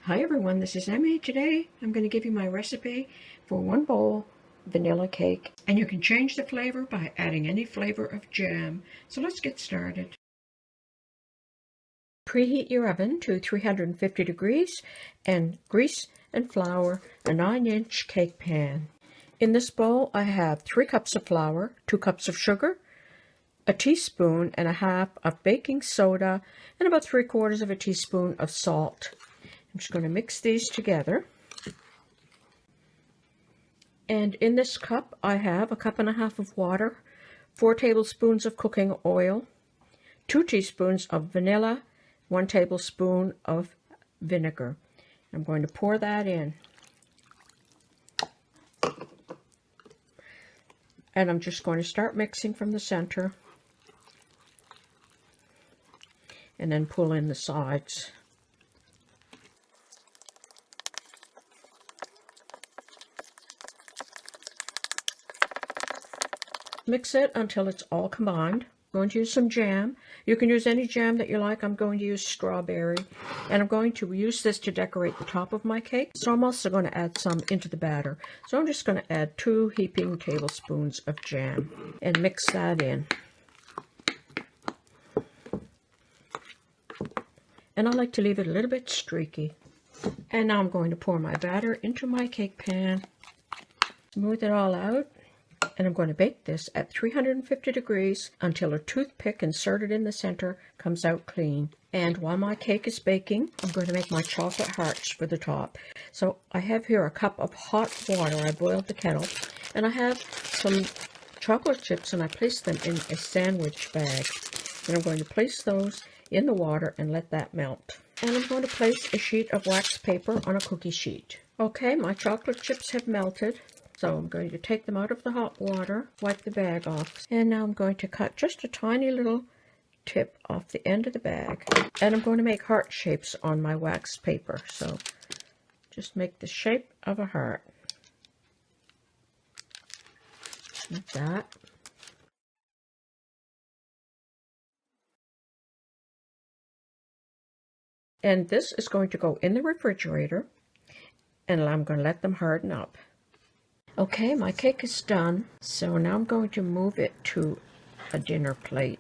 Hi everyone, this is Emmy. Today I'm going to give you my recipe for 1 bowl vanilla cake, and you can change the flavor by adding any flavor of jam. So let's get started. Preheat your oven to 350 degrees and grease and flour a 9-inch cake pan. In this bowl I have 3 cups of flour, 2 cups of sugar, a teaspoon and a half of baking soda, and about 3/4 of a teaspoon of salt. I'm just going to mix these together. And in this cup, I have 1.5 cups of water, 4 tablespoons of cooking oil, 2 teaspoons of vanilla, 1 tablespoon of vinegar. I'm going to pour that in. And I'm just going to start mixing from the center and then pull in the sides. Mix it until it's all combined. I'm going to use some jam. You can use any jam that you like. I'm going to use strawberry. And I'm going to use this to decorate the top of my cake. So I'm also going to add some into the batter. So I'm just going to add 2 heaping tablespoons of jam and mix that in. And I like to leave it a little bit streaky. And now I'm going to pour my batter into my cake pan. Smooth it all out. And I'm going to bake this at 350 degrees until a toothpick inserted in the center comes out clean. And while my cake is baking, I'm going to make my chocolate hearts for the top. So I have here a cup of hot water. I boiled the kettle. And I have some chocolate chips, and I placed them in a sandwich bag. And I'm going to place those in the water and let that melt. And I'm going to place a sheet of wax paper on a cookie sheet. Okay, my chocolate chips have melted. So I'm going to take them out of the hot water, wipe the bag off, and now I'm going to cut just a tiny little tip off the end of the bag. And I'm going to make heart shapes on my wax paper. So just make the shape of a heart. Like that. And this is going to go in the refrigerator, and I'm going to let them harden up. Okay, my cake is done, so now I'm going to move it to a dinner plate.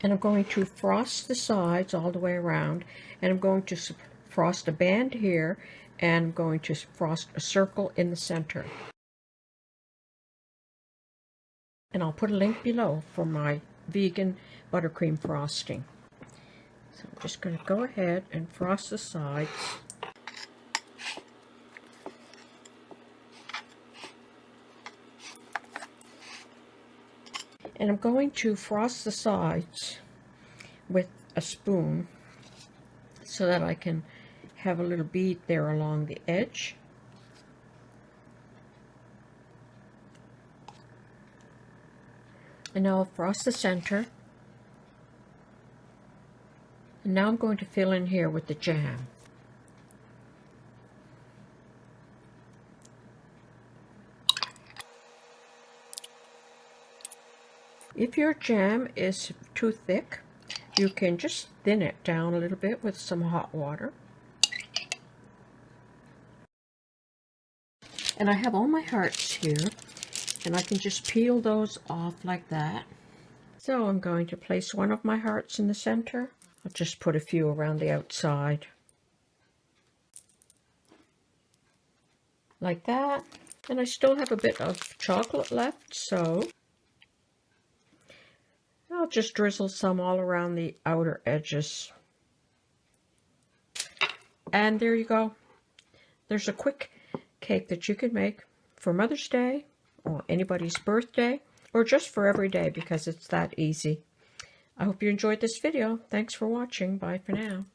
And I'm going to frost the sides all the way around, and I'm going to frost a band here, and I'm going to frost a circle in the center. And I'll put a link below for my vegan buttercream frosting. So I'm just going to go ahead and frost the sides. And I'm going to frost the sides with a spoon so that I can have a little bead there along the edge. And now I'll frost the center. And now I'm going to fill in here with the jam. If your jam is too thick, you can just thin it down a little bit with some hot water. And I have all my hearts here, and I can just peel those off like that. So I'm going to place one of my hearts in the center. I'll just put a few around the outside. Like that. And I still have a bit of chocolate left, so I'll just drizzle some all around the outer edges. And there you go. There's a quick cake that you can make for Mother's Day or anybody's birthday or just for every day because it's that easy. I hope you enjoyed this video. Thanks for watching. Bye for now.